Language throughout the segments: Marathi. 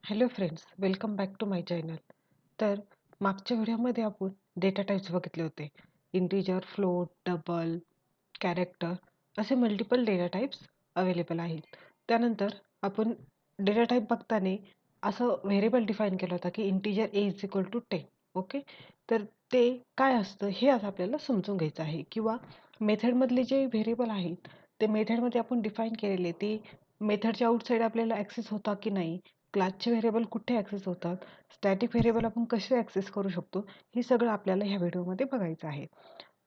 Hello friends, welcome back to my channel. तर मागच्या व्हिडिओमध्ये आपण डेटा टाइप्स बघितले होते. इंटिजर, फ्लोट, डबल, कॅरेक्टर असे मल्टिपल डेटा टाइप्स अवेलेबल आहेत. त्यानंतर आपण डेटा टाइप बघताना असं व्हेरिएबल डिफाईन केलं होतं की integer A is equal to 10. Okay, तर ते काय असतं हे आज आपल्याला समजून घ्यायचं आहे. किंवा मेथडमधले जे व्हेरिएबल आहेत ते मेथडमध्ये आपण डिफाईन केलेले ते मेथडच्या आउटसाईड आपल्याला ॲक्सेस होता की नाही, क्लासचे व्हेरिएबल कुठे ॲक्सेस होतात, स्टॅटिक व्हेरिएबल आपण कसे ॲक्सेस करू शकतो, हे सगळं आपल्याला ह्या व्हिडिओमध्ये बघायचं आहे.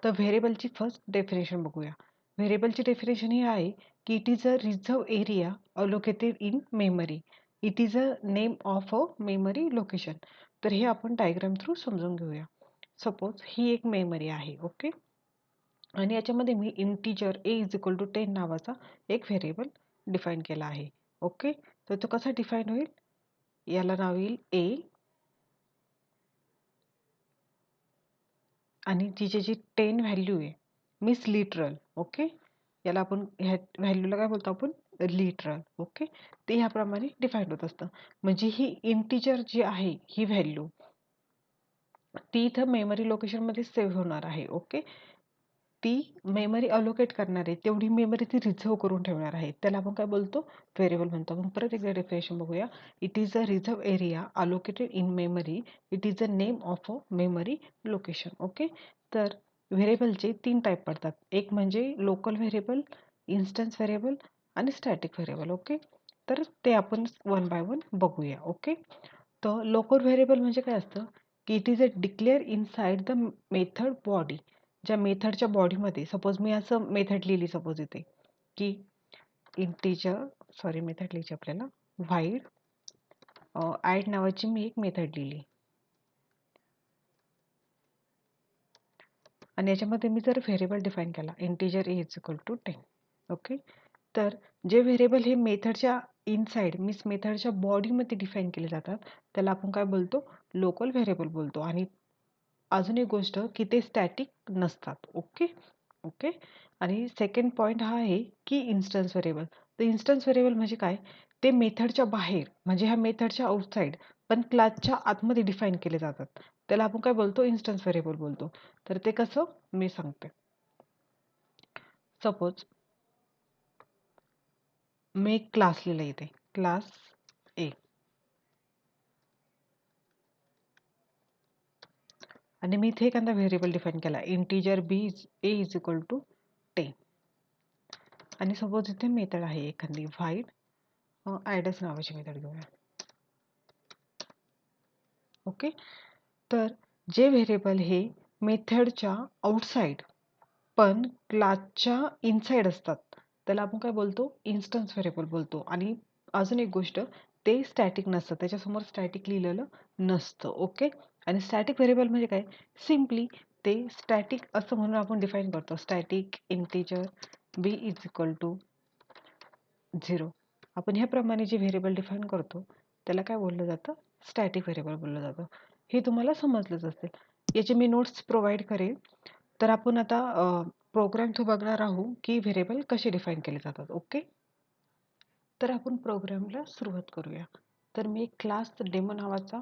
तर व्हेरिएबलची फर्स्ट डेफिनेशन बघूया. व्हेरिएबलची डेफिनेशन ही आहे की it is a reserve area allocated in memory. It is a name of a memory location. तर हे आपण डायग्राम थ्रू समजून घेऊया. सपोज ही एक मेमरी आहे. ओके, आणि याच्यामध्ये मी integer A is equal to 10 नावाचा एक व्हेरिएबल डिफाईन केला आहे. ओके, तर तो कसा डिफाईन होईल, याला नाव येईल ए, आणि तिची जी 10 व्हॅल्यू आहे मीन्स लिटरल. ओके, याला आपण ह्या व्हॅल्यूला काय बोलतो, आपण लिटरल. ओके, ते ह्याप्रमाणे डिफाईन होत असतं. म्हणजे ही इंटिजर जी आहे ही व्हॅल्यू ती इथं मेमरी लोकेशनमध्ये सेव्ह होणार आहे. ओके, ती मेमरी अलोकेट करणार आहे, तेवढी मेमरी ती रिझर्व करून ठेवणार आहे. त्याला आपण काय बोलतो, व्हेरिएबल म्हणतो. आपण परत एकदा डेफिनेशन बघूया. It is a reserve area allocated in memory. It is a name of a memory location. Okay, तर व्हेरिएबलचे 3 टाईप पडतात. एक म्हणजे लोकल व्हेरिएबल, इन्स्टन्स व्हेरिएबल आणि स्टॅटिक व्हेरिएबल. ओके, तर ते आपण वन बाय वन बघूया. ओके, तर लोकल व्हेरिएबल म्हणजे काय असतं की it is a declare inside the method body. ज्या मेथडच्या बॉडीमध्ये, सपोज मी असं मेथड लिहिली, सपोज इथे की इंटिजर, सॉरी मेथड लिहायची आपल्याला, व्हाईड ॲड नावाची मी एक मेथड लिहिली, आणि याच्यामध्ये मी जर व्हेरिएबल डिफाईन केला integer A is equal to 10. Okay, तर जे व्हेरिएबल हे मेथडच्या इनसाइड मीन्स मेथडच्या बॉडीमध्ये डिफाईन केले जातात त्याला आपण काय बोलतो, लोकल व्हेरिएबल बोलतो. आणि अजून एक गोष्ट की ते स्टॅटिक नसतात. ओके ओके, आणि सेकंड पॉईंट हा आहे की इन्स्टन्स व्हेरिएबल. तर इन्स्टन्स व्हेरिएबल म्हणजे काय, ते मेथडच्या बाहेर म्हणजे ह्या मेथडच्या आउटसाईड पण क्लासच्या आतमध्ये डिफाईन केले जातात. त्याला आपण काय बोलतो, इन्स्टन्स व्हेरिएबल बोलतो. तर ते कसं मी सांगते. सपोज मी एक क्लास लिहिला इथे, क्लास ए, आणि मी इथे एखादा व्हेरिएबल डिफाईन केला integer B A is equal to 10. आणि सपोज इथे मेथड आहे एखादी व्हाईड ॲडच नावाची मेथड घेऊया. ओके, तर जे व्हेरिएबल हे मेथडच्या आउटसाईड पण क्लासच्या इनसाइड असतात त्याला आपण काय बोलतो, इन्स्टन्स व्हेरिएबल बोलतो. आणि अजून एक गोष्ट, ते स्टॅटिक नसतं, त्याच्यासमोर स्टॅटिक लिहिलेलं नसतं. ओके, आणि स्टॅटिक व्हेरिएबल म्हणजे काय, सिम्पली ते स्टॅटिक असं म्हणून आपण डिफाईन करतो, static integer B is equal to 0. आपण ह्याप्रमाणे जे व्हेरिएबल डिफाईन करतो त्याला काय बोललं जातं, स्टॅटिक व्हेरिएबल बोललं जातं. हे तुम्हाला समजलंच असेल. याचे मी नोट्स प्रोव्हाइड करेन. तर आपण आता प्रोग्राम थ्रू बघणार आहोत की व्हेरिएबल कसे डिफाईन केले जातात. ओके, तर आपण प्रोग्रामला सुरुवात करूया. तर मी एक क्लास डेमो नावाचा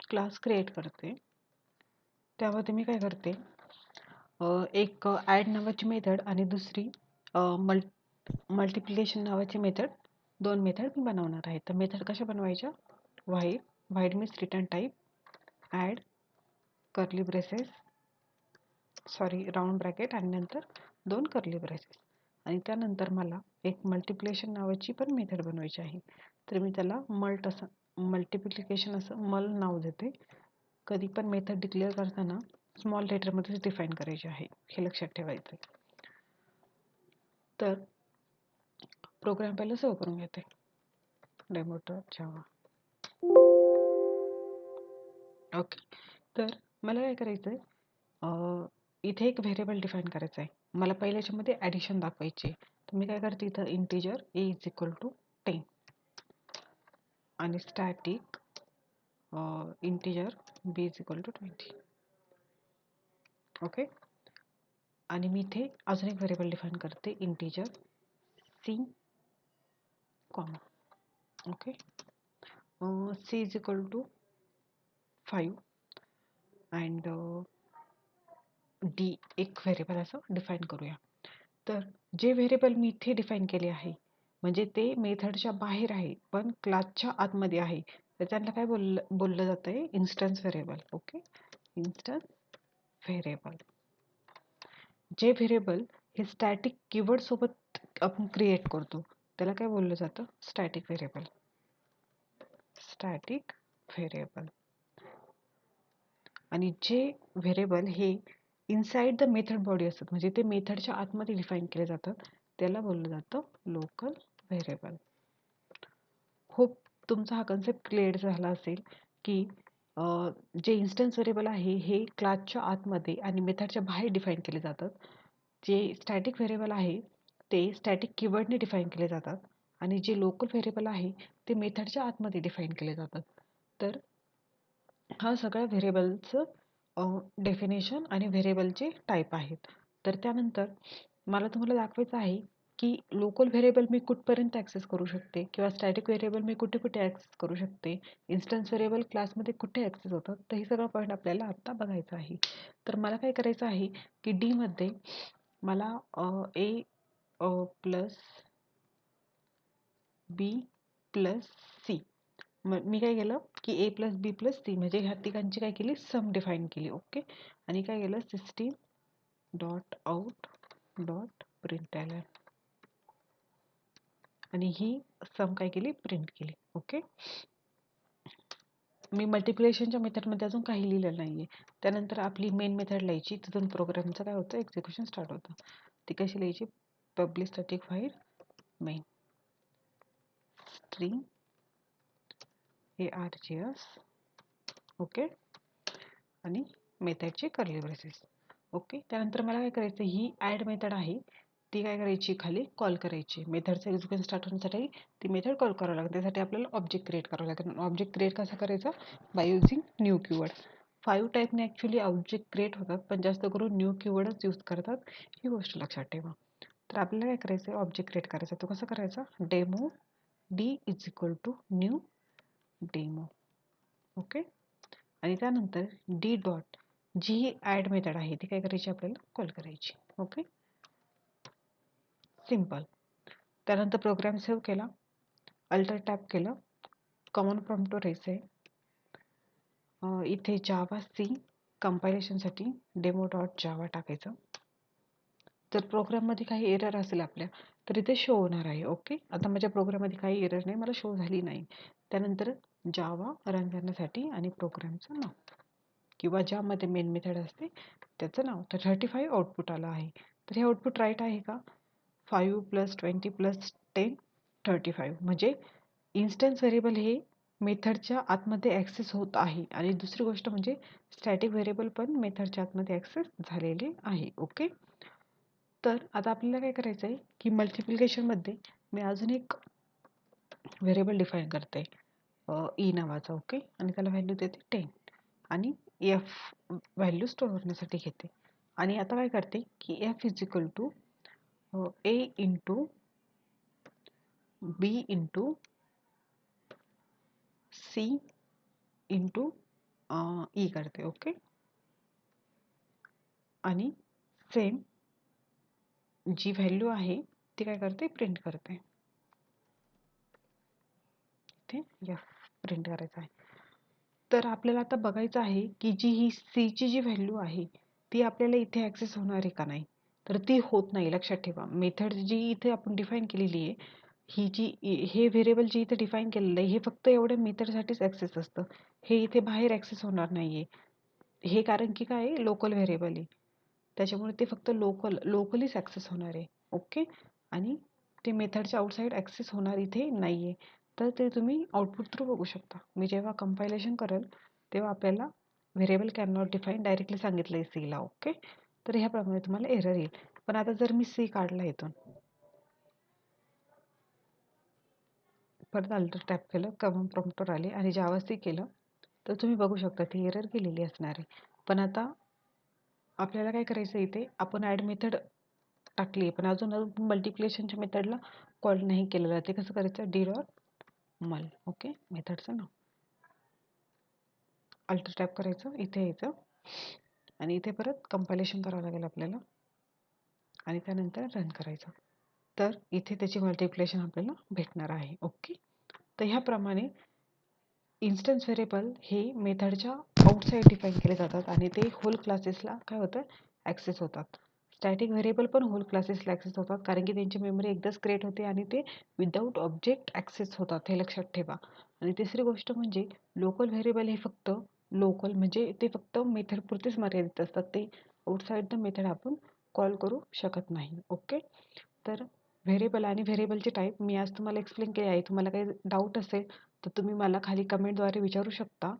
क्लास क्रिएट करते. त्यामध्ये मी काय करते, एक ॲड नावाची मेथड आणि दुसरी मल्टिप्लिकेशन नावाची मेथड, दोन मेथड मी बनवणार आहे. तर मेथड कशा बनवायच्या, void means return type, add curly braces, sorry round bracket, आणि नंतर दोन कर्ली ब्रेसेस. आणि त्यानंतर मला एक मल्टिप्लिकेशन नावाची पण मेथड बनवायची आहे. तर मी त्याला मल्टिप्लिकेशन असं नाव देते. कधी पण मेथड डिक्लेअर करताना स्मॉल लेटरमध्येच डिफाईन करायची आहे, हे लक्षात ठेवायचं. तर प्रोग्राम पहिला सेव्ह करून घेते, डेमो.जावा. ओके, तर मला काय करायचं आहे, इथे एक व्हेरिएबल डिफाईन करायचं आहे. मला पहिल्याच्यामध्ये ॲडिशन दाखवायची. तर मी काय करते, इथं integer A is equal to 10 आणि static integer B is equal to 20. Okay, आणि मी इथे अजून एक व्हेरिएबल डिफाईन करते integer C comma. Okay, C is equal to 5 and D एक व्हेरिएबल असं डिफाईन करूया. तर जे व्हेरिएबल मी इथे डिफाईन केले आहे म्हणजे ते मेथडच्या बाहेर आहे पण क्लासच्या आतमध्ये आहे, तर त्यांना काय बोललं जातं आहे? Instance variable. Okay, instance variable. जे व्हेरिएबल हे स्टॅटिक कीवर्ड सोबत आपण क्रिएट करतो त्याला काय बोललं जातं? Static variable. Static variable. आणि जे व्हेरिएबल हे इनसाइड द मेथड बॉडी असतात म्हणजे ते मेथडच्या आतमध्ये डिफाईन केले जातात त्याला बोललं जातं लोकल व्हेरिएबल. होप तुमचा हा कन्सेप्ट क्लिअर झाला असेल की जे इन्स्टन्स व्हेरिएबल आहे हे क्लासच्या आतमध्ये आणि मेथडच्या बाहेर डिफाईन केले जातात. जे स्टॅटिक व्हेरिएबल आहे ते स्टॅटिक कीवर्डने डिफाईन केले जातात आणि जे लोकल व्हेरिएबल आहे ते मेथडच्या आतमध्ये डिफाईन केले जातात. तर हा सगळ्या व्हेरिएबलचं डेफिनेशन आणि व्हेरिएबलचे टाईप आहेत. तर त्यानंतर मला तुम्हाला दाखवायचं आहे की लोकल व्हेरिएबल मी कुठपर्यंत ॲक्सेस करू शकते किंवा स्टॅटिक व्हेरिएबल मी कुठे कुठे ॲक्सेस करू शकते, इन्स्टन्स व्हेरिएबल क्लासमध्ये कुठे ॲक्सेस होतात, तर हे सगळं पॉईंट आपल्याला आत्ता बघायचं आहे. तर मला काय करायचं आहे की डीमध्ये मला ए प्लस बी प्लस सी, मग मी काय केलं की ए प्लस बी प्लस सी म्हणजे ह्या तिघांची काय केली? सम डिफाईन केली. ओके, आणि काय केलं? सिस्टीम डॉट आउट डॉट प्रिंटएलएन आणि ही सम काय केली? प्रिंट केली. ओके, मी मल्टिप्लिकेशनच्या मेथडमध्ये अजून काही लिहिलेलं नाही आहे. त्यानंतर आपली मेन मेथड लिहायची, तिथून प्रोग्रामचं काय होतं? एक्झिक्युशन स्टार्ट होतं. ती कशी लिहायची? Public static while main string args. Okay, आणि मेथडचे कर्ली ब्रेसेस. ओके, त्यानंतर मला काय करायचं? ही ॲड मेथड आहे ती काय करायची? खाली कॉल करायची. मेथडचं एक्झिक्युशन स्टार्ट होण्यासाठी ती मेथड कॉल करावं लागेल. त्यासाठी आपल्याला ऑब्जेक्ट क्रिएट करावं लागेल. ऑब्जेक्ट क्रिएट कसा करायचा? By using new keyword. 5 टाईपने ॲक्च्युली ऑब्जेक्ट क्रिएट होतात पण जास्त करून न्यू कीवर्डच यूज करतात, ही गोष्ट लक्षात ठेवा. तर आपल्याला काय करायचं? ऑब्जेक्ट क्रिएट करायचा. तो कसा करायचा? Demo D is equal to new demo. Okay, आणि त्यानंतर डी डॉट जी ही ॲड मेथड आहे ती काय करायची? आपल्याला कॉल करायची. Okay, simple. त्यानंतर प्रोग्राम सेव्ह केला, अल्टर टॅप केलं, कॉमन प्रॉम्प्टवर यायचं आहे. इथे जावा सी कंपायलेशनसाठी डेमो डॉट जावा टाकायचं. जर प्रोग्राममध्ये काही एरर असेल आपल्या तर इथे शो होणार आहे. ओके, आता माझ्या प्रोग्राममध्ये काही एरर नाही, मला शो झाली नाही. त्यानंतर जावा रन करण्यासाठी आणि प्रोग्रामचं नाव किंवा ज्यामध्ये मेन मेथड असते त्याचं नाव. तर 35 आउटपुट आलं आहे. तर हे आउटपुट राईट आहे का? 5 + 20 + 10 35 म्हणजे इन्स्टन्स व्हेरिएबल हे मेथडच्या आतमध्ये ॲक्सेस होत आहे आणि दुसरी गोष्ट म्हणजे स्टॅटिक व्हेरिएबल पण मेथडच्या आतमध्ये ॲक्सेस झालेले आहे. ओके, तर आता आपल्याला काय करायचं आहे की मल्टिप्लिकेशनमध्ये मी अजून एक व्हेरिएबल डिफाईन करते ई नावाचा. ओके, आणि त्याला व्हॅल्यू देते 10 आणि एफ व्हॅल्यू स्टोअर करण्यासाठी घेते. आणि आता काय करते की F is equal to A into B into C into E करते. ओके, आणि सेम जी व्हॅल्यू आहे ती काय करते? प्रिंट करते. इथे एफ प्रिंट करायचं आहे. तर आपल्याला आता बघायचं आहे की जी ही सीची जी व्हॅल्यू आहे ती आपल्याला इथे ॲक्सेस होणार आहे का नाही? तर ती होत नाही. लक्षात ठेवा, मेथड जी इथे आपण डिफाईन केलेली आहे ही जी हे व्हेरिएबल जे इथे डिफाईन केलेलं आहे हे फक्त एवढ्या मेथडसाठीच ॲक्सेस असतं. हे इथे बाहेर ॲक्सेस होणार नाही आहे. हे कारण की काय आहे? लोकल व्हेरिएबल आहे. त्याच्यामुळे ते फक्त लोकलीच ॲक्सेस होणार आहे. ओके, आणि ते मेथडच्या आउटसाईड ॲक्सेस होणार इथे नाही आहे. तर ते तुम्ही आउटपुट थ्रू बघू शकता. मी जेव्हा कंपायलेशन करेल तेव्हा आपल्याला variable can not define directly सांगितलं आहे सीला. ओके, तर ह्याप्रमाणे तुम्हाला एरर येईल. पण आता जर मी सी काढला इथून, परत अल्टर टॅप केलं, कमांड प्रॉम्प्टवर आले आणि जावा सी केलं तर तुम्ही बघू शकता ती एरर गेलेली असणार आहे. पण आता आपल्याला काय करायचं इथे? आपण ॲड मेथड टाकली आहे पण अजून मल्टिप्लिकेशनच्या मेथडला कॉल नाही केलेलं. ते कसं करायचं? डी डॉट मल. ओके, मेथडचं नाव. अल्टर टॅप करायचं, इथे यायचं आणि इथे परत कंपायलेशन करावं लागेल आपल्याला आणि त्यानंतर रन करायचं. तर इथे त्याची मल्टिप्लिकेशन आपल्याला भेटणार आहे. ओके, तर ह्याप्रमाणे इन्स्टन्स व्हेरिएबल हे मेथडच्या आउटसाईड डिफाईन केले जातात आणि ते होल क्लासेसला काय होतं, ॲक्सेस होतात. स्टॅटिक व्हेरिएबल पण होल क्लासेसला ॲक्सेस होतात कारण की त्यांची मेमरी एकदाच क्रिएट होते आणि ते विदाऊट ऑब्जेक्ट ॲक्सेस होतात, हे लक्षात ठेवा. आणि तिसरी गोष्ट म्हणजे लोकल व्हेरिएबल हे फक्त लोकल म्हणजे ते फक्त मेथडपुरतेच मर्यादित असतात. ते आउटसाईड द मेथड आपण कॉल करू शकत नाही. ओके, तर व्हेरिएबल आणि व्हेरिएबलचे टाईप मी आज तुम्हाला एक्सप्लेन केले आहे. तुम्हाला काही डाऊट असेल तर तुम्ही मला खाली कमेंटद्वारे विचारू शकता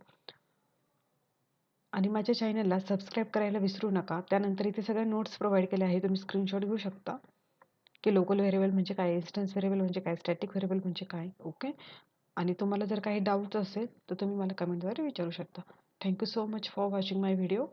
आणि माझ्या चॅनलला सबस्क्राईब करायला विसरू नका. त्यानंतर इथे सगळ्या नोट्स प्रोव्हाइड केल्या आहेत, तुम्ही स्क्रीनशॉट घेऊ शकता की लोकल व्हेरिएबल म्हणजे काय, इन्स्टन्स व्हेरिएबल म्हणजे काय, स्टॅटिक व्हेरिएबल म्हणजे काय. ओके, आणि तुम्हाला जर काही डाऊट असेल तर तुम्ही मला कमेंटद्वारे विचारू शकता. Thank you so much for watching my video.